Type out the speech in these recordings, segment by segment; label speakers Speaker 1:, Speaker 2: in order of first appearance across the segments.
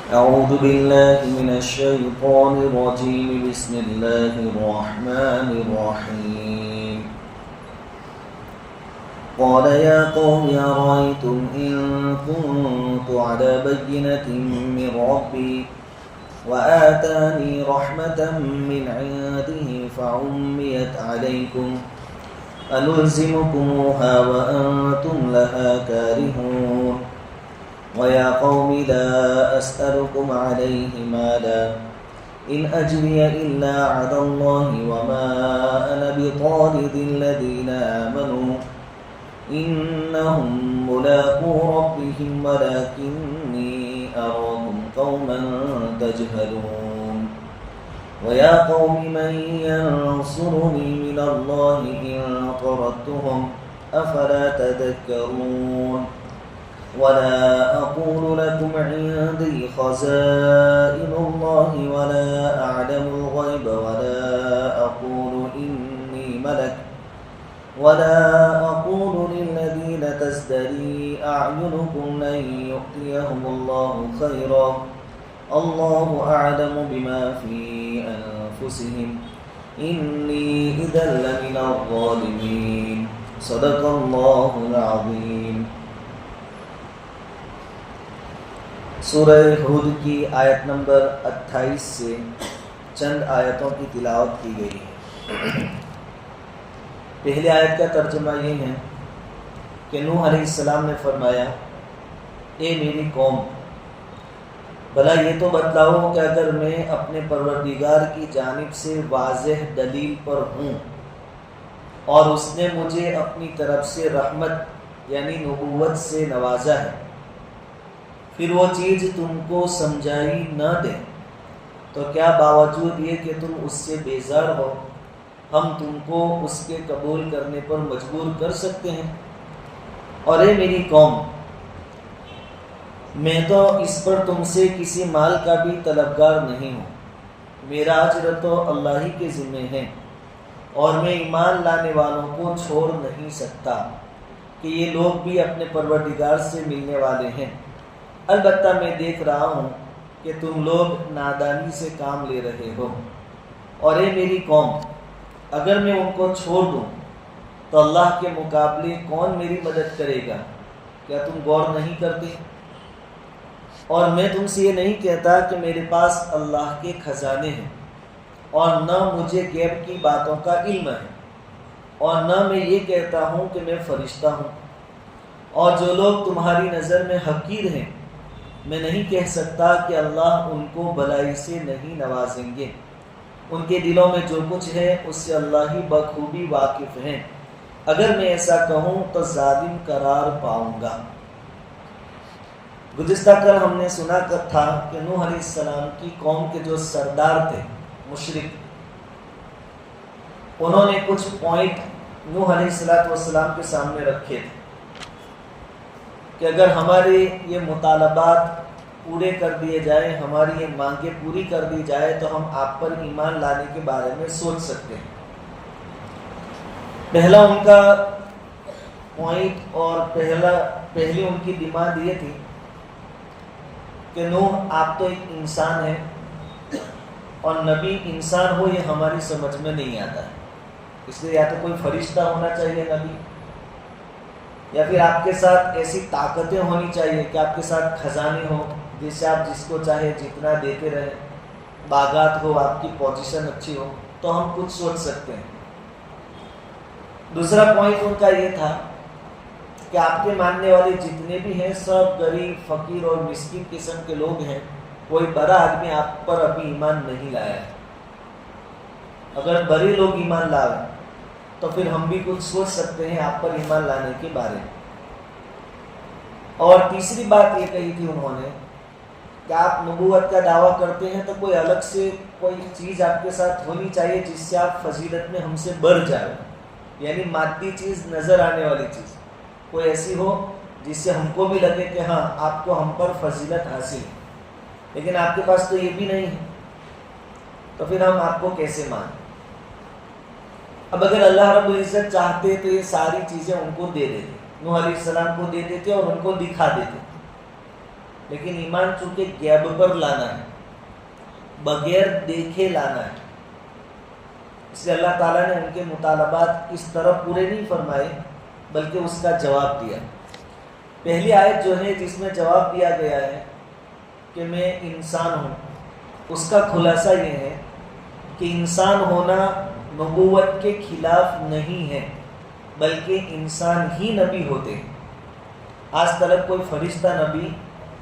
Speaker 1: أعوذ بالله من الشيطان الرجيم بسم الله الرحمن الرحيم قال يا قوم أرأيتم إن كنت على بينة من ربي وآتاني رحمة من عنده فعميت عليكم أنلزمكموها وأنتم لها كارهون ويا قوم لا أسألكم عليه مالا إن أجري إلا على الله وما أنا بطارد الذين آمنوا إنهم ملاقو ربهم ولكني أراكم قوما تجهلون ويا قوم من ينصرني من الله إن طردتهم أفلا تذكرون ولا أقول لكم عندي خزائن الله ولا أعلم الغيب ولا أقول إني ملك ولا أقول للذين تزدري أعينكم لن يؤتيهم الله خيرا الله أعلم بما في أنفسهم إني إذا لمن الظالمين صدق الله العظيم. سورہ ہود کی آیت نمبر 28 سے چند آیتوں کی تلاوت کی گئی ہے. پہلی آیت کا ترجمہ یہ ہے کہ نوح علیہ السلام نے فرمایا اے میری قوم بھلا یہ تو بتلاؤ کہ اگر میں اپنے پروردگار کی جانب سے واضح دلیل پر ہوں اور اس نے مجھے اپنی طرف سے رحمت یعنی نبوت سے نوازا ہے پھر وہ چیز تم کو سمجھائی نہ دے تو کیا باوجود یہ کہ تم اس سے بیزار ہو ہم تم کو اس کے قبول کرنے پر مجبور کر سکتے ہیں. اور اے میری قوم میں تو اس پر تم سے کسی مال کا بھی طلبگار نہیں ہوں. میرا اجر تو اللہ ہی کے ذمہ ہے اور میں ایمان لانے والوں کو چھوڑ نہیں سکتا کہ یہ لوگ بھی اپنے پروردگار سے ملنے والے ہیں. البتہ میں دیکھ رہا ہوں کہ تم لوگ نادانی سے کام لے رہے ہو. اور اے میری قوم اگر میں ان کو چھوڑ دوں تو اللہ کے مقابلے کون میری مدد کرے گا؟ کیا تم غور نہیں کرتے؟ اور میں تم سے یہ نہیں کہتا کہ میرے پاس اللہ کے خزانے ہیں اور نہ مجھے غیب کی باتوں کا علم ہے اور نہ میں یہ کہتا ہوں کہ میں فرشتہ ہوں. اور جو لوگ تمہاری نظر میں حقیر ہیں میں نہیں کہہ سکتا کہ اللہ ان کو بلائی سے نہیں نوازیں گے. ان کے دلوں میں جو کچھ ہے اس سے اللہ ہی بخوبی واقف ہیں. اگر میں ایسا کہوں تو ظالم قرار پاؤں گا. گزشتہ کل ہم نے سنا تھا کہ نوح علیہ السلام کی قوم کے جو سردار تھے مشرک انہوں نے کچھ پوائنٹ نوح علیہ السلام کے سامنے رکھے تھے کہ اگر ہمارے یہ مطالبات پورے کر دیے جائیں ہماری یہ مانگیں پوری کر دی جائے تو ہم آپ پر ایمان لانے کے بارے میں سوچ سکتے ہیں. پہلا ان کا پوائنٹ اور پہلی ان کی ڈیمانڈ یہ تھی کہ نوح آپ تو ایک انسان ہیں اور نبی انسان ہو یہ ہماری سمجھ میں نہیں آتا ہے. اس لیے یا تو کوئی فرشتہ ہونا چاہیے نبی یا پھر آپ کے ساتھ ایسی طاقتیں ہونی چاہیے کہ آپ کے ساتھ خزانے ہوں جس سے آپ جس کو چاہے جتنا دیتے رہیں باغات ہو آپ کی پوزیشن اچھی ہو تو ہم کچھ سوچ سکتے ہیں. دوسرا پوائنٹ ان کا یہ تھا کہ آپ کے ماننے والے جتنے بھی ہیں سب غریب فقیر اور مسکین قسم کے لوگ ہیں. کوئی بڑا آدمی آپ پر ابھی ایمان نہیں لایا ہے. اگر بڑے لوگ ایمان لائیں تو پھر ہم بھی کچھ سوچ سکتے ہیں آپ پر ایمان لانے کے بارے میں. اور تیسری بات یہ کہی تھی انہوں نے کہ آپ نبوت کا دعویٰ کرتے ہیں تو کوئی الگ سے کوئی چیز آپ کے ساتھ ہونی چاہیے جس سے آپ فضیلت میں ہم سے بڑھ جائیں. یعنی مادی چیز نظر آنے والی چیز کوئی ایسی ہو جس سے ہم کو بھی لگے کہ ہاں آپ کو ہم پر فضیلت حاصل ہے. لیکن آپ کے پاس تو یہ بھی نہیں ہے تو پھر ہم آپ کو کیسے مانیں؟ اب اگر اللہ رب العزت چاہتے تو یہ ساری چیزیں ان کو دے دیتے، نوح علیہ السلام کو دے دیتے اور ان کو دکھا دیتے، لیکن ایمان چونکہ غیب پر لانا ہے، بغیر دیکھے لانا ہے، اس لیے اللہ تعالیٰ نے ان کے مطالبات اس طرح پورے نہیں فرمائے بلکہ اس کا جواب دیا۔ پہلی آیت جو ہے جس میں جواب دیا گیا ہے کہ میں انسان ہوں، اس کا خلاصہ یہ ہے کہ انسان ہونا نبوت کے خلاف نہیں ہے، بلکہ انسان ہی نبی ہوتے ہیں۔ آج تک کوئی فرشتہ نبی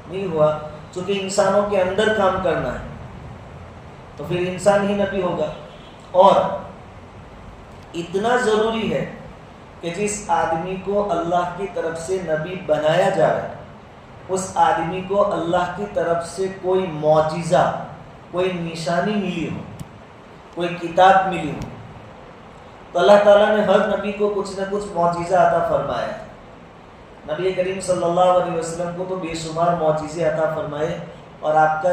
Speaker 1: نہیں ہوا، چونکہ انسانوں کے اندر کام کرنا ہے تو پھر انسان ہی نبی ہوگا۔ اور اتنا ضروری ہے کہ جس آدمی کو اللہ کی طرف سے نبی بنایا جائے، اس آدمی کو اللہ کی طرف سے کوئی معجزہ، کوئی نشانی ملی ہو، کوئی کتاب ملی ہو، تو اللہ تعالیٰ نے ہر نبی کو کچھ نہ کچھ معجزہ عطا فرمایا ہے۔ نبی کریم صلی اللہ علیہ وسلم کو تو بے شمار معجزے عطا فرمائے، اور آپ کا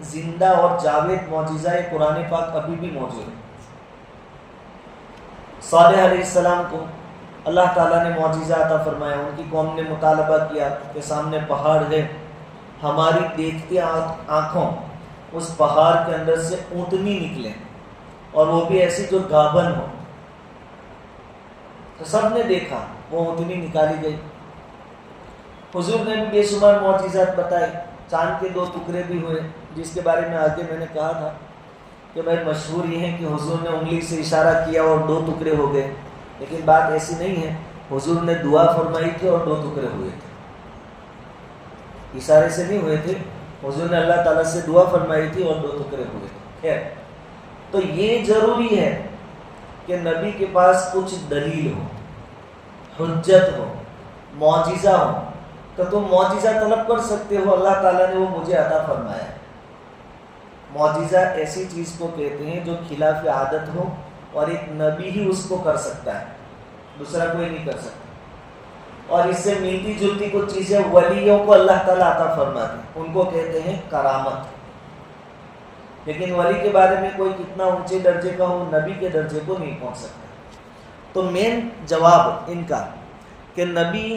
Speaker 1: زندہ اور جاوید معجزہ قرآن پاک ابھی بھی موجود ہے۔ صالح علیہ السلام کو اللہ تعالیٰ نے معجزہ عطا فرمایا، ان کی قوم نے مطالبہ کیا کہ سامنے پہاڑ ہے، ہماری دیکھتی آنکھوں اس پہاڑ کے اندر سے اونٹنی نکلے، اور وہ بھی ایسی جو گابن ہو۔ تو سب نے دیکھا، وہ اونٹنی نکالی گئی۔ حضور نے بھی بے شمار معجزات بتائے، چاند کے 2 ٹکڑے بھی ہوئے، جس کے بارے میں آگے میں نے کہا تھا کہ بھائی مشہور یہ ہے کہ حضور نے انگلی سے اشارہ کیا اور 2 ٹکڑے ہو گئے، لیکن بات ایسی نہیں ہے۔ حضور نے دعا فرمائی تھی اور 2 ٹکڑے ہوئے تھے، اشارے سے نہیں ہوئے تھے، حضور نے اللہ تعالیٰ سے دعا فرمائی تھی اور 2 ٹکڑے ہوئے تھے۔ خیر، تو یہ ضروری ہے کہ نبی کے پاس کچھ دلیل ہو، حجت ہو، معجزہ ہو، تو تم معجزہ طلب کر سکتے ہو۔ اللہ تعالیٰ نے وہ مجھے عطا فرمایا ہے۔ معجزہ ایسی چیز کو کہتے ہیں جو خلاف عادت ہو، اور ایک نبی ہی اس کو کر سکتا ہے، دوسرا کوئی نہیں کر سکتا۔ اور اس سے ملتی جلتی کچھ چیزیں ولیوں کو اللہ تعالیٰ عطا فرماتے ہیں، ان کو کہتے ہیں کرامت۔ لیکن ولی کے بارے میں کوئی کتنا اونچے درجے کا ہو، نبی کے درجے کو نہیں پہنچ سکتا۔ تو مین جواب ان کا کہ نبی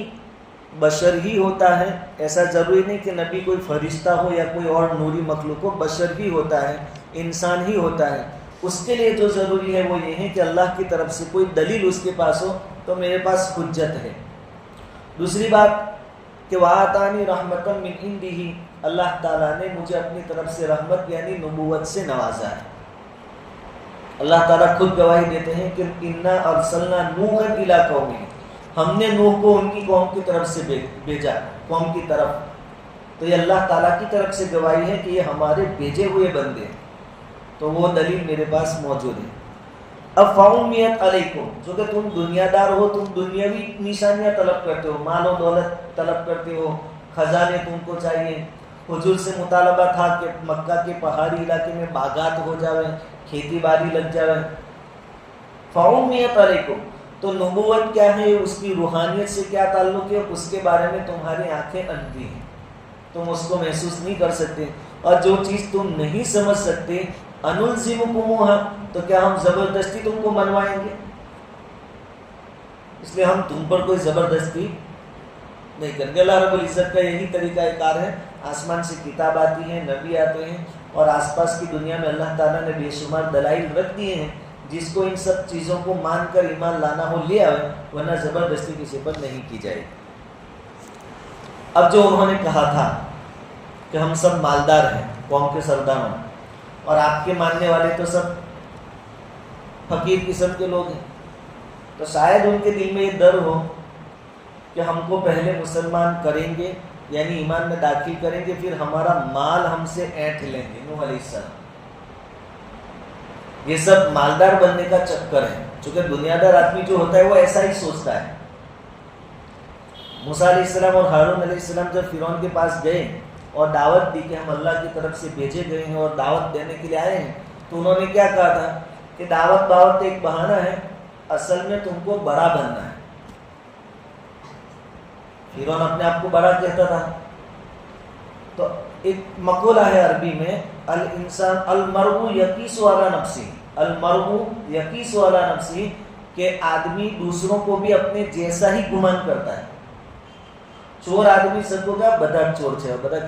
Speaker 1: بشر ہی ہوتا ہے، ایسا ضروری نہیں کہ نبی کوئی فرشتہ ہو یا کوئی اور نوری مخلوق ہو، بشر ہی ہوتا ہے، انسان ہی ہوتا ہے۔ اس کے لیے جو ضروری ہے وہ یہ ہے کہ اللہ کی طرف سے کوئی دلیل اس کے پاس ہو، تو میرے پاس حجت ہے۔ دوسری بات کہ وَآتَانِي رَحْمَةً مِّنْ عِنْدِهِ، اللہ تعالیٰ نے مجھے اپنی طرف سے رحمت یعنی نبوت سے نوازا ہے۔ اللہ تعالیٰ خود گواہی دیتے ہیں کہ اِنَّا أَرْسَلْنَا نُوحًا إِلَىٰ قَوْمِهِ، ہم نے نوح کو ان کی قوم کی طرف سے بھیجا، قوم کی طرف۔ تو یہ اللہ تعالیٰ کی طرف سے گواہی ہے کہ یہ ہمارے بھیجے ہوئے بندے ہیں، تو وہ دلیل میرے پاس موجود ہے۔ اب فَأُمِّيَتْ عَلَيْكُمْ، جو کہ تم دنیا دار ہو، تم دنیاوی نشانیاں طلب کرتے ہو، مال و دولت طلب کرتے ہو، خزانے تم کو چاہیے۔ حضور سے مطالبہ تھا کہ مکہ کے پہاڑی علاقے میں باغات ہو جاویں، کھیتی باڑی لگ جاویں۔ فَأُمِّيَتْ عَلَيْكُمْ، تو نبوت کیا ہے، اس کی روحانیت سے کیا تعلق ہے، اس کے بارے میں تمہاری آنکھیں اندھی ہیں، تم اس کو محسوس نہیں کر سکتے۔ اور جو چیز تم نہیں سمجھ سکتے، أَنُلْزِمُكُمُوهَا، تو کیا ہم زبردستی تم کو منوائیں گے؟ اس لیے ہم تم پر کوئی زبردستی نہیں کریں گے۔ اللہ رب العزت کا یہی طریقہ کار ہے، آسمان سے کتاب آتی ہے، نبی آتے ہیں، اور آس پاس کی دنیا میں اللہ تعالیٰ نے بے شمار دلائل رکھ دیے ہیں، جس کو ان سب چیزوں کو مان کر ایمان لانا ہو لے آئے، ورنہ زبردستی کسی پر نہیں کی جائے۔ اب جو انہوں نے کہا تھا کہ ہم سب مالدار ہیں، قوم کے سرداروں، اور آپ کے ماننے والے تو سب فقیر قسم کے لوگ ہیں، تو شاید ان کے دل میں یہ ڈر ہو کہ ہم کو پہلے مسلمان کریں گے، یعنی ایمان میں داخل کریں گے، پھر ہمارا مال ہم سے اینٹھ لیں گے۔ نوح علیہ السلام، یہ سب مالدار بننے کا چکر ہے، چونکہ دنیا دار آدمی جو ہوتا ہے وہ ایسا ہی سوچتا ہے۔ موسیٰ علیہ السلام اور ہارون علیہ السلام جب فرعون کے پاس گئے اور دعوت دی کہ ہم اللہ کی طرف سے بھیجے گئے ہیں اور دعوت دینے کے لیے آئے ہیں، تو انہوں نے کیا کہا تھا کہ دعوت ایک بہانہ ہے، اصل میں تم کو بڑا بننا ہے۔ فرعون اپنے آپ کو بڑا کہتا تھا۔ تو ایک مقولہ ہے عربی میں، الانسان المرء یقیس علی نفسی، المرء یقیس علی نفسی، کہ آدمی دوسروں کو بھی اپنے جیسا ہی گمان کرتا ہے۔ ચોર આદમી સબકો કા બધા ચોર છે, બધા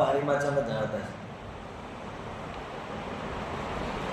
Speaker 1: પાણી માચામાં જાણતા છે.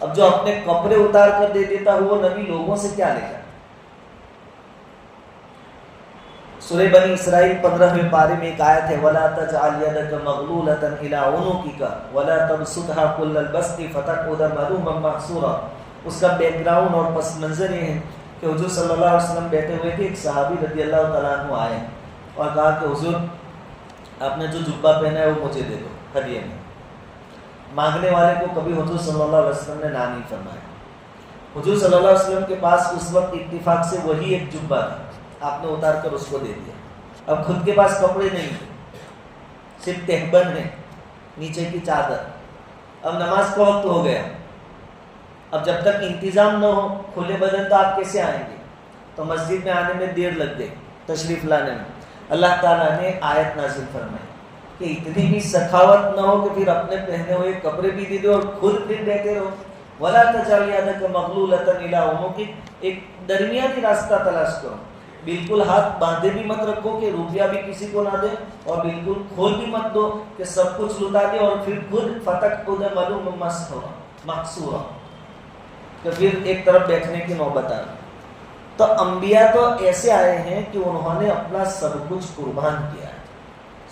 Speaker 1: اب جو اپنے کپڑے اتار کر دے دیتا وہ نبی لوگوں سے کیا لے جاتا؟ سورہ بنی اسرائیل 15ویں پارے میں ایک آیت ہے وَلَا تَجْعَلْ يَدَكَ مَغْلُولَةً إِلَىٰ عُنُقِكَ وَلَا تَبْسُطْهَا كُلَّ الْبَسْطِ فَتَقْعُدَ مَلُومًا مَحْسُورًا۔ اس کا بیک گراؤنڈ اور پس منظر یہ ہے کہ حضور صلی اللہ علیہ وسلم بیٹھے ہوئے تھے، ایک صحابی رضی اللہ تعالیٰ عنہ آئے اور کہا کہ حضور آپ نے جو جبہ پہنا ہے وہ مجھے دے دو ہدیے میں۔ مانگنے والے کو کبھی حضور صلی اللہ علیہ وسلم نے نہ نہیں فرمایا۔ حضور صلی اللہ علیہ وسلم کے پاس اس وقت اتفاق سے وہی ایک جبہ تھا، آپ نے اتار کر اس کو دے دیا۔ اب خود کے پاس کپڑے نہیں، صرف تہبند ہے، نیچے کی چادر۔ اب نماز کا وقت ہو گیا، اب جب تک انتظام نہ ہو کھلے بدن تو آپ کیسے آئیں گے؟ تو مسجد میں آنے میں دیر لگ گئی، تشریف لانے میں۔ اللہ تعالیٰ نے آیت نازل فرمائی کہ اتنی بھی سخاوت نہ ہو کہ پھر اپنے پہنے ہوئے کپڑے بھی دے دو اور خود پھر بیٹھے رہو۔ وَلَا تَجْعَلْ يَدَكَ مَغْلُولَةً إِلَىٰ عُنُقِكَ، ایک درمیانی راستہ تلاش کرو۔ بالکل ہاتھ باندھے بھی مت رکھو کہ روپیہ بھی کسی کو نہ دے، اور بالکل کھول بھی مت دو کہ سب کچھ لٹا دے اور پھر خود فَتَقْعُدَ مَلُومًا مَحْسُورًا، کہ پھر ایک طرف بیٹھنے کی نوبت آ۔ تو انبیاء تو ایسے آئے ہیں کہ انہوں نے اپنا سب کچھ قربان کیا ہے،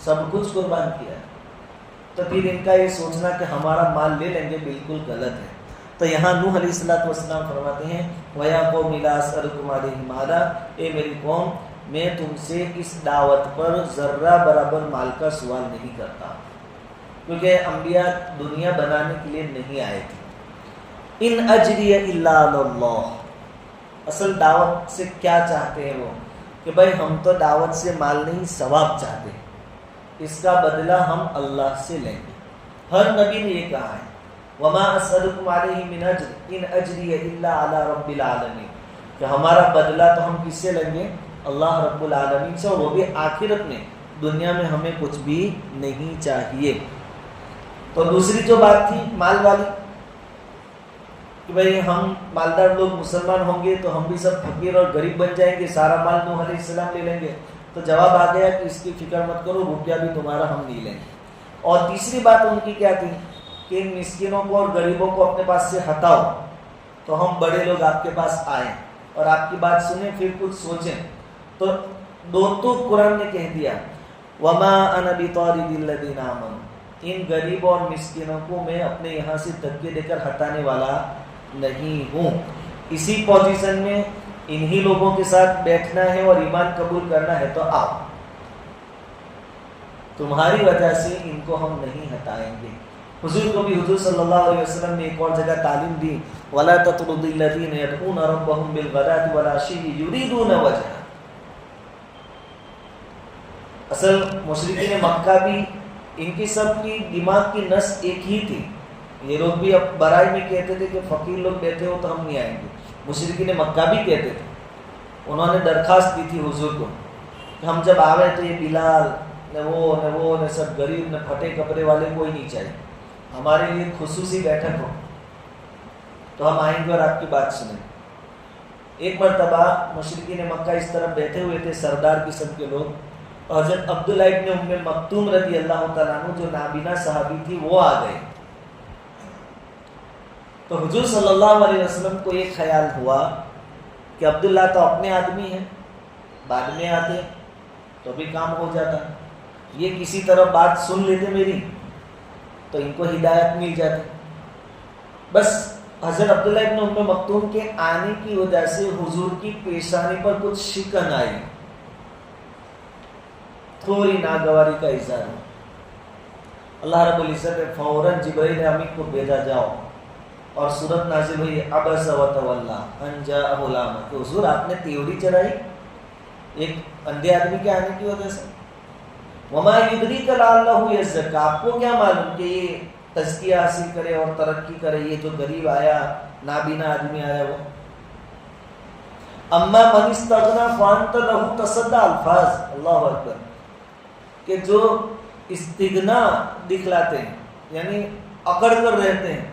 Speaker 1: سب کچھ قربان کیا ہے۔ تو پھر ان کا یہ سوچنا کہ ہمارا مال لے لیں گے بالکل غلط ہے۔ تو یہاں نوح علیہ السلام فرماتے ہیں وَيَا قَوْمِ لَا أَسْأَلُكُمْ عَلَيْهِ مَالًا، اے میری قوم میں تم سے اس دعوت پر ذرہ برابر مال کا سوال نہیں کرتا، کیونکہ انبیاء دنیا بنانے کے لیے نہیں آئے تھے۔ ان اجری الا علی اللہ، اصل دعوت سے کیا چاہتے ہیں وہ کہ بھائی ہم تو دعوت سے مال نہیں ثواب چاہتے، اس کا بدلہ ہم اللہ سے لیں گے۔ ہر نبی نے یہ کہا ہے وما اسألکم علیہ من اجر ان اجری الا علی رب العالمین، کہ ہمارا بدلہ تو ہم کس سے لیں گے؟ اللہ رب العالمین سے، اور وہ بھی آخرت میں، دنیا میں ہمیں کچھ بھی نہیں چاہیے۔ تو دوسری جو بات تھی مال والی کہ بھئی ہم مالدار لوگ مسلمان ہوں گے تو ہم بھی سب فقیر اور غریب بن جائیں گے، سارا مال نوح علیہ السلام لے لیں گے۔ تو جواب آ گیا کہ اس کی فکر مت کرو، روپیہ بھی تمہارا ہم نہیں لیں گے۔ اور تیسری بات ان کی کیا تھی کہ ان مسکینوں کو اور غریبوں کو اپنے پاس سے ہٹاؤ تو ہم بڑے لوگ آپ کے پاس آئیں اور آپ کی بات سنیں، پھر کچھ سوچیں۔ تو تو قرآن نے کہہ دیا وما انا بطارد الذین آمنوا، ان غریبوں اور مسکینوں کو میں اپنے یہاں سے دھکے دے کر ہٹانے والا نہیں ہوں۔ اسی پوزیشن میں انہی لوگوں کے ساتھ بیٹھنا ہے اور ایمان قبول کرنا ہے تو آؤ، تمہاری وجہ سے ان کو ہم نہیں ہٹائیں گے۔ حضور کو بھی حضور صلی اللہ علیہ وسلم نے ایک اور جگہ تعلیم دی وَلَا تَطْرُدِ الَّذِينَ يَدْعُونَ رَبَّهُمْ بِالْغَدَاةِ وَالْعَشِيِّ يُرِيدُونَ وَجْهَهُ۔ اصل مشرکین مکہ بھی ان کی سب کی دماغ کی نس ایک ہی تھی، یہ لوگ بھی اب برائی میں کہتے تھے کہ فقیر لوگ بیٹھے ہو تو ہم نہیں آئیں گے، مشرکین مکہ بھی کہتے تھے۔ انہوں نے درخواست دی تھی حضور کو کہ ہم جب آوے تو یہ بلال نہ وہ نہ سب غریب نہ پھٹے کپڑے والے کوئی نہیں چاہیے، ہمارے لیے خصوصی بیٹھک ہو تو ہم آئیں گے اور آپ کی بات سنیں۔ ایک مرتبہ مشرکین مکہ اس طرف بیٹھے ہوئے تھے سردار قسم کے لوگ، اور حضرت عبداللہ ابن ام مکتوم رضی اللہ تعالیٰ عنہ جو نابینا صحابی تھی وہ آ گئے۔ تو حضور صلی اللہ علیہ وسلم کو یہ خیال ہوا کہ عبداللہ تو اپنے آدمی ہیں، بعد میں آتے تو بھی کام ہو جاتا، یہ کسی طرح بات سن لیتے میری تو ان کو ہدایت مل جاتی۔ بس حضرت عبداللہ ابن ام مکتوم کے آنے کی وجہ سے حضور کی پیشانی پر کچھ شکن آئی، تھوڑی ناگواری کا اظہار ہوا۔ اللہ رب العزت نے فوراً جبرائیل امین کو بھیجا، جاؤ، اور سورت نازل ہوئی عبس وتولی ان جاءہ الاعمی، کہ حضور آپ نے تیوری چڑھائی ایک اندھے آدمی کے آنے کی وجہ سے۔ وما یدریک لعلہ یزکیٰ، آپ کو کیا معلوم کہ یہ تزکیہ حاصل کرے اور ترقی کرے، یہ جو غریب آیا نابینا آدمی آیا وہ۔ اما من استغنی فانت لہ تصدی، الفاظ اللہ اکبر، کہ جو استغنا دکھلاتے ہیں یعنی اکڑ کر رہتے ہیں،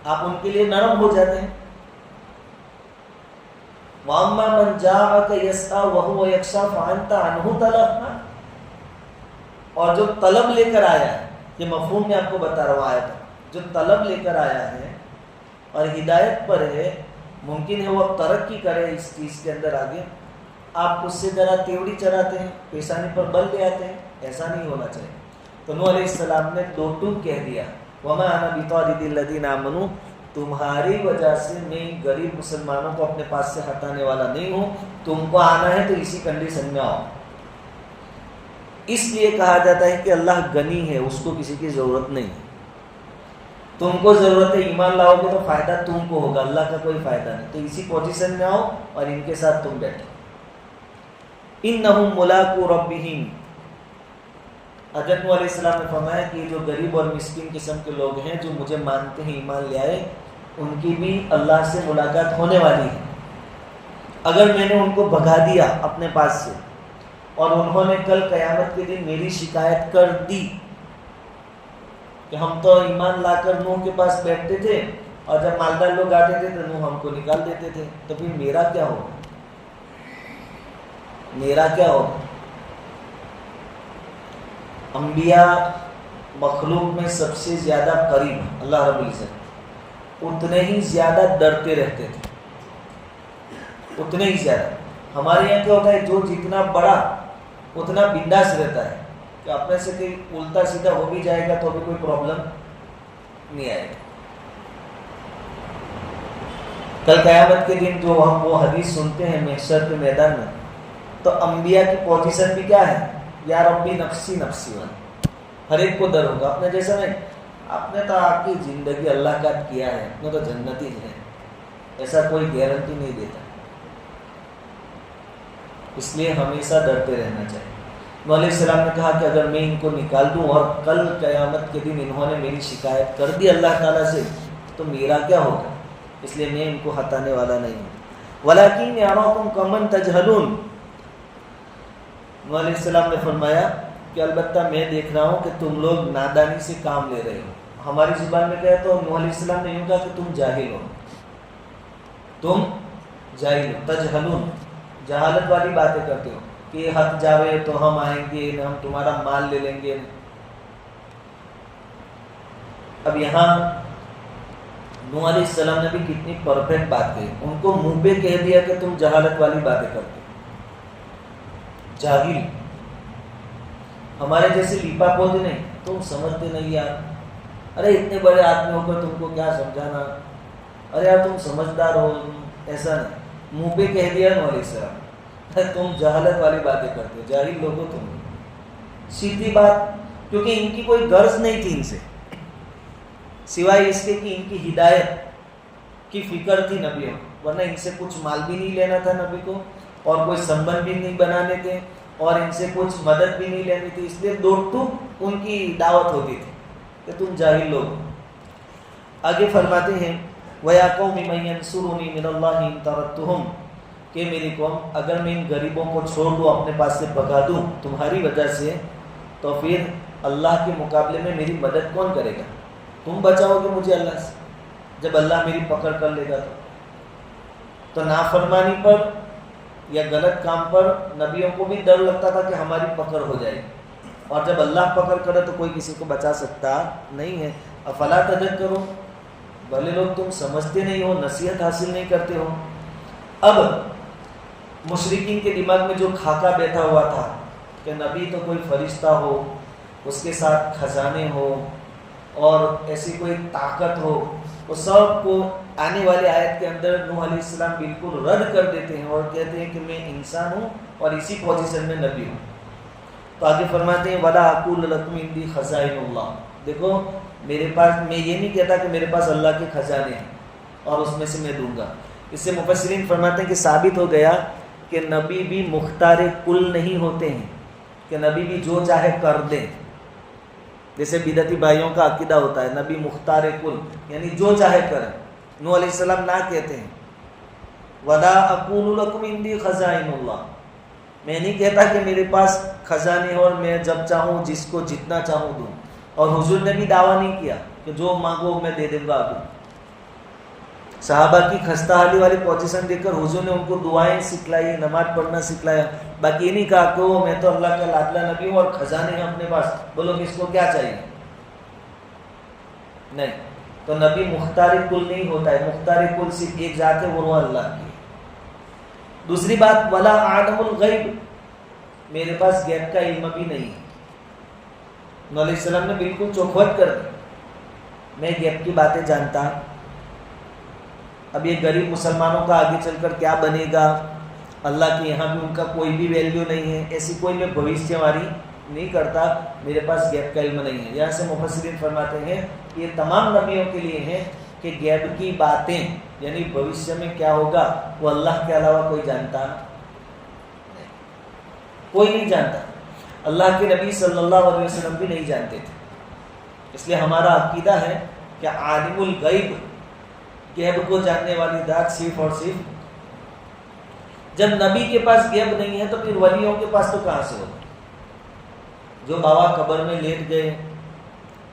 Speaker 1: آپ ان کے لیے نرم ہو جاتے ہیں۔ وَأَمَّا مَنْ جَاءَكَ يَسْعَىٰ وَهُوَ يَخْشَىٰ فَأَنْتَ عَنْهُ تَلَهَّىٰ، اور جو طلب لے کر آیا ہے، یہ مفہوم میں آپ کو بتا رہا ہوں آیت، جو طلب لے کر آیا ہے اور ہدایت پر ہے، ممکن ہے وہ ترقی کرے اس چیز کے اندر آگے، آپ اس سے ذرا تیوڑی چڑھاتے ہیں، پیشانی پر بل لے آتے ہیں، ایسا نہیں ہونا چاہیے۔ تو نوح علیہ السلام نے دو ٹوک کہہ دیا، وَمَا أَنَا بِطَارِدِ الَّذِينَ آمَنُوا، تمہاری وجہ سے میں غریب مسلمانوں کو اپنے پاس سے ہٹانے والا نہیں ہوں، تم کو آنا ہے تو اسی کنڈیشن میں آؤ۔ اس لیے کہا جاتا ہے کہ اللہ غنی ہے، اس کو کسی کی ضرورت نہیں ہے۔ تم کو ضرورت ہے، ایمان لاؤ گے تو فائدہ تم کو ہوگا، اللہ کا کوئی فائدہ نہیں، تو اسی پوزیشن میں آؤ اور ان کے ساتھ تم بیٹھو۔ اِنَّهُمْ مُلَاقُو رَبِّهِمْ، حضرت نوح علیہ السلام نے فرمایا کہ یہ جو غریب اور مسکین قسم کے لوگ ہیں جو مجھے مانتے ہیں، ایمان لے آئے، ان کی بھی اللہ سے ملاقات ہونے والی ہے۔ اگر میں نے ان کو بھگا دیا اپنے پاس سے اور انہوں نے کل قیامت کے دن میری شکایت کر دی کہ ہم تو ایمان لا کر نوح کے پاس بیٹھتے تھے اور جب مالدار لوگ آتے تھے تو نوح ہم کو نکال دیتے تھے، تو پھر میرا کیا ہوگا؟ میرا کیا ہوگا؟ انبیاء مخلوق میں سب سے زیادہ قریب اللہ رب العزت، اتنے ہی زیادہ ڈرتے رہتے تھے، اتنے ہی زیادہ۔ ہمارے یہاں کیا ہوتا ہے، جو جتنا بڑا اتنا بنداس رہتا ہے کہ اپنے سے کہیں الٹا سیدھا ہو بھی جائے گا تو بھی کوئی پرابلم نہیں آئے گا۔ کل قیامت کے دن جو ہم وہ حدیث سنتے ہیں محشر کے میدان میں، تو انبیاء کی پوزیشن بھی کیا ہے، یا ربی نفسی نفسی والی، ہر ایک کو ڈر ہوگا، اپنے جیسا نہیں، آپ نے تو آپ کی زندگی اللہ کا کیا ہے، اپنے تو جنتی ہے، ایسا کوئی گارنٹی نہیں دیتا، اس لیے ہمیشہ ڈرتے رہنا چاہیے۔ نوح علیہ السلام نے کہا کہ اگر میں ان کو نکال دوں اور کل قیامت کے دن انہوں نے میری شکایت کر دی اللہ تعالیٰ سے تو میرا کیا ہوگا، اس لیے میں ان کو ہٹانے والا نہیں ہوں۔ وَلَكِنْ أَرَاكُمْ قَوْمًا تَجْهَلُونَ، نوح علیہ السلام نے فرمایا کہ البتہ میں دیکھ رہا ہوں کہ تم لوگ نادانی سے کام لے رہے ہو۔ ہماری زبان میں کہے تو نوح علیہ السلام نے یوں کہا کہ تم جاہل ہو، تم جاہل ہو، تجہلون، جہالت والی باتیں کرتے ہو کہ یہ ہٹ جاوے تو ہم آئیں گے، ہم تمہارا مال لے لیں گے۔ اب یہاں نوح علیہ السلام نے بھی کتنی پرفیکٹ بات کہی، ان کو منہ پہ کہہ دیا کہ تم جہالت والی باتیں کرتے ہو، جاہل۔ ہمارے جیسے لیپا پودے نہیں، تم سمجھتے نہیں یار، ارے اتنے بڑے آدمی ہو کر تم کو کیا سمجھانا، ارے یار تم سمجھدار ہو، ایسا نہیں، منہ پہ کہہ دیا نوح علیہ السلام تم جہالت والی باتیں کرتے ہو، جاہل لوگوں تم، سیدھی بات، کیونکہ ان کی کوئی غرض نہیں تھی ان سے سوائے اس کے کہ ان کی ہدایت کی فکر تھی نبیوں، ورنہ ان سے کچھ مال بھی نہیں لینا تھا نبی کو، اور کوئی سنبند بھی نہیں بنانے تھے، اور ان سے کچھ مدد بھی نہیں لینی تھی، اس لیے دو ٹوک ان کی دعوت ہوتی تھی کہ تم جاہل لوگ۔ آگے فرماتے ہیں وَيَا قَوْمِ مَن يَنصُرُنِي مِنَ اللَّهِ إِن تَرَدتُّهُمْ، کہ میری قوم اگر میں ان غریبوں کو چھوڑ دوں، اپنے پاس سے بھگا دوں تمہاری وجہ سے، تو پھر اللہ کے مقابلے میں میری مدد کون کرے گا؟ تم بچاؤ گے مجھے اللہ سے جب اللہ میری پکڑ کر لے گا تو نافرمانی پر یا غلط کام پر نبیوں کو بھی ڈر لگتا تھا کہ ہماری پکڑ ہو جائے، اور جب اللہ پکڑ کرے تو کوئی کسی کو بچا سکتا نہیں ہے۔ افلا تذکرون، بھلے لوگ تم سمجھتے نہیں ہو، نصیحت حاصل نہیں کرتے ہو۔ اب مشرکین کے دماغ میں جو خاکہ بیٹھا ہوا تھا کہ نبی تو کوئی فرشتہ ہو، اس کے ساتھ خزانے ہو اور ایسی کوئی طاقت ہو، وہ سب کو آنے والے آیت کے اندر نوح علیہ السلام بالکل رد کر دیتے ہیں اور کہتے ہیں کہ میں انسان ہوں اور اسی پوزیشن میں نبی ہوں۔ تو آگے فرماتے ہیں وَلَا أَقُولُ لَكُمْ عِنْدِي خَزَائِنُ اللَّهِ، دیکھو میرے پاس، میں یہ نہیں کہتا کہ میرے پاس اللہ کے خزانے ہیں اور اس میں سے میں دوں گا۔ اس سے مفسرین فرماتے ہیں کہ ثابت ہو گیا کہ نبی بھی مختار کل نہیں ہوتے ہیں، کہ نبی بھی جو چاہے کر دیں، جیسے بدعتی بھائیوں کا عقیدہ ہوتا ہے نبی مختار کل، یعنی جو چاہے کریں۔ نوح علیہ السلام نہ کہتے ہیں وَلَا أَقُولُ لَكُمْ عِنْدِي خَزَائِنُ اللَّهِ، میں نہیں کہتا کہ میرے پاس خزانے اور میں جب چاہوں جس کو جتنا چاہوں دوں، اور حضور نے بھی دعویٰ نہیں کیا کہ جو مانگو میں دے دوں گا ابھی۔ صحابہ کی خستہ حالی والی پوزیشن دیکھ کر حضور نے ان کو دعائیں سکھلائی، نماز پڑھنا سکھلایا، باقی یہ نہیں کہا کہ وہ میں تو اللہ کا لاڈلا نبی ہوں اور خزانے ہیں اپنے پاس، بولو کہ اس کو کیا چاہیے، نہیں۔ تو نبی مختار کل نہیں ہوتا ہے، مختار کل صرف ایک ذات ہے، وہ اللہ کی ہے۔ دوسری بات، ولا عالم الغیب، میرے پاس غیب کا علم بھی نہیں ہے۔ نبی علیہ السلام نے بالکل چوکھوٹ کر دی، میں غیب کی باتیں جانتا۔ اب یہ غریب مسلمانوں کا آگے چل کر کیا بنے گا، اللہ کے یہاں بھی ان کا کوئی بھی ویلیو نہیں ہے، ایسی کوئی میں بھوشیہ وانی نہیں کرتا، میرے پاس غیب کا علم نہیں ہے۔ یہاں سے مفسرین فرماتے ہیں کہ یہ تمام نبیوں کے لیے ہیں کہ غیب کی باتیں یعنی بھوشیہ میں کیا ہوگا وہ اللہ کے علاوہ کوئی جانتا نہیں، کوئی نہیں جانتا۔ اللہ کے نبی صلی اللہ علیہ وسلم بھی نہیں جانتے تھے۔ اس لیے ہمارا عقیدہ ہے کہ عالم الغیب، غیب کو جاننے والی ذات صرف اور صرف، جب نبی کے پاس غیب نہیں ہے تو پھر ولیوں کے پاس تو کہاں سے ہوگا؟ جو بابا قبر میں لیٹ گئے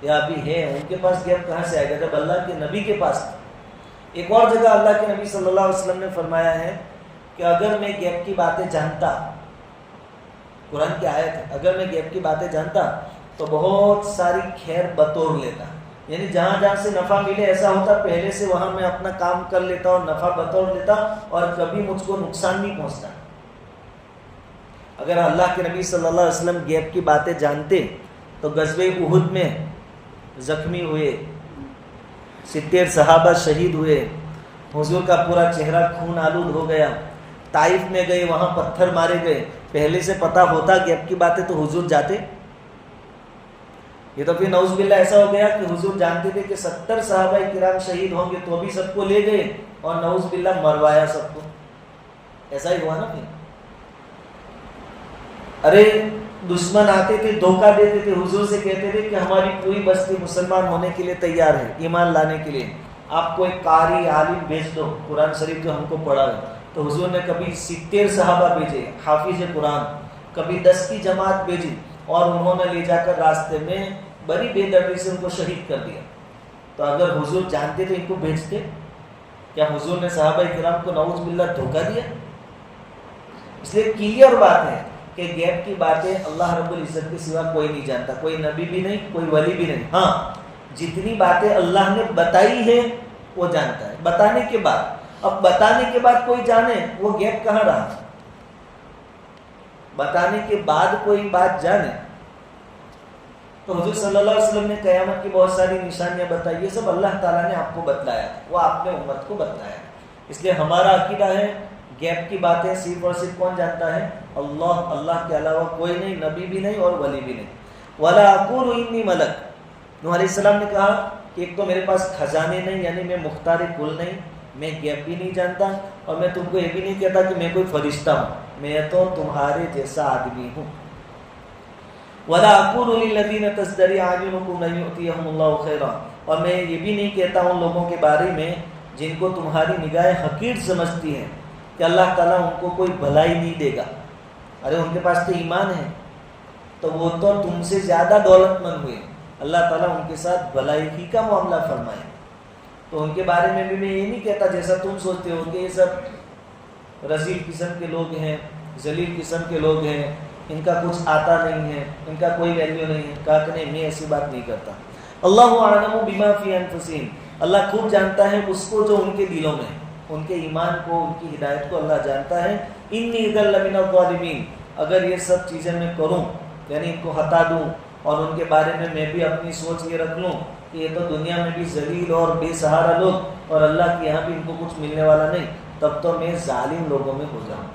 Speaker 1: یا ابھی ہیں ان کے پاس غیب کہاں سے آئے گا جب اللہ کے نبی کے پاس تھا؟ ایک اور جگہ اللہ کے نبی صلی اللہ علیہ وسلم نے فرمایا ہے کہ اگر میں غیب کی باتیں جانتا، قرآن کی آیت ہے، اگر میں غیب کی باتیں جانتا تو بہت ساری خیر بطور لیتا، یعنی جہاں جہاں سے نفع ملے ایسا ہوتا پہلے سے وہاں میں اپنا کام کر لیتا اور نفع بطور لیتا اور کبھی مجھ کو نقصان نہیں پہنچتا۔ اگر اللہ کے نبی صلی اللہ علیہ وسلم غیب کی باتیں جانتے تو غزوہ احد میں زخمی ہوئے، 70 صحابہ شہید ہوئے، حضور کا پورا چہرہ خون آلود ہو گیا، طائف میں گئے وہاں پتھر مارے گئے، پہلے سے پتہ ہوتا غیب کی باتیں تو حضور جاتے؟ یہ تو پھر نعوذ باللہ ایسا ہو گیا کہ حضور جانتے تھے کہ 70 صحابہ کرام شہید ہوں گے تو بھی سب کو لے گئے اور نعوذ باللہ مروایا سب کو، ایسا ہی ہوا نا پھر۔ ارے دشمن آتے تھے دھوکہ دیتے تھے، حضور سے کہتے تھے کہ ہماری پوری بستی مسلمان ہونے کے لیے تیار ہے، ایمان لانے کے لیے، آپ کو ایک قاری عالم بھیج دو قرآن شریف جو ہم کو پڑھا ہے۔ تو حضور نے کبھی 70 صحابہ بھیجے حافظ قرآن، کبھی 10 کی جماعت بھیجی اور انہوں نے لے جا کر راستے میں بڑی بے دردی سے ان کو شہید کر دیا۔ تو اگر حضور جانتے تو ان کو بھیجتے؟ کیا حضور نے صحابہ کرام کو نعوذ باللہ دھوکہ دیا؟ اس لیے کلیئر بات ہے کہ غیب کی باتیں اللہ رب العزت کے سوا کوئی نہیں جانتا، کوئی نبی بھی نہیں، کوئی ولی بھی نہیں۔ ہاں جتنی باتیں اللہ نے بتائی ہیں وہ جانتا ہے بتانے کے بعد۔ اب بتانے کے بعد کوئی جانے وہ غیب کہاں رہا؟ بتانے کے بعد کوئی بات جانے تو حضور صلی اللہ علیہ وسلم نے قیامت کی بہت ساری نشانیاں بتائی، یہ سب اللہ تعالیٰ نے آپ کو بتلایا، وہ آپ نے امت کو بتلایا۔ اس لیے ہمارا عقیدہ ہے غیب کی باتیں صرف اور صرف کون جانتا ہے؟ اللہ، اللہ کے علاوہ کوئی نہیں، نبی بھی نہیں اور ولی بھی نہیں۔ وَلَا أَقُولُ إِنِّي مَلَكٌ، نوح علیہ السلام نے کہا کہ ایک تو میرے پاس خزانے نہیں، یعنی میں مختار کل نہیں، میں غیب بھی نہیں جانتا، اور میں تم کو یہ بھی نہیں کہتا کہ میں کوئی فرشتہ ہوں، میں تو تمہارے جیسا آدمی ہوں۔ وَلَا أَقُولُ لِلَّذِينَ تَزْدَرِي أَعْيُنُكُمْ لَن يُؤْتِيَهُمُ اللَّهُ خَيْرًا، اور میں یہ بھی نہیں کہتا ان لوگوں کے بارے میں جن کو تمہاری نگاہیں حقیر سمجھتی ہیں کہ اللہ تعالیٰ ان کو کوئی بھلائی نہیں دے گا۔ ارے ان کے پاس تو ایمان ہے، تو وہ تو تم سے زیادہ دولت مند ہوئے، اللہ تعالیٰ ان کے ساتھ بھلائی ہی کا معاملہ فرمائے۔ تو ان کے بارے میں بھی میں یہ نہیں کہتا جیسا تم سوچتے ہو کہ یہ سب رذیل قسم کے لوگ ہیں، ذلیل قسم کے لوگ ہیں، ان کا کچھ آتا نہیں ہے، ان کا کوئی ویلیو نہیں ہے۔ کہا کہ نہیں، میں ایسی بات نہیں کرتا۔ اللہ اعلم بما فی انفسہم، اللہ خوب جانتا ہے اس کو جو ان کے دلوں میں، ان کے ایمان کو، ان کی ہدایت کو اللہ جانتا ہے۔ انی اذا لمن الظالمین، اگر یہ سب چیزیں میں کروں یعنی ان کو ہٹا دوں اور ان کے بارے میں بھی اپنی سوچ یہ رکھ لوں کہ یہ تو دنیا میں بھی ذلیل اور بے سہارا لوگ اور اللہ کے یہاں بھی ان کو کچھ ملنے والا نہیں، تب تو میں ظالم لوگوں میں ہو جاؤں۔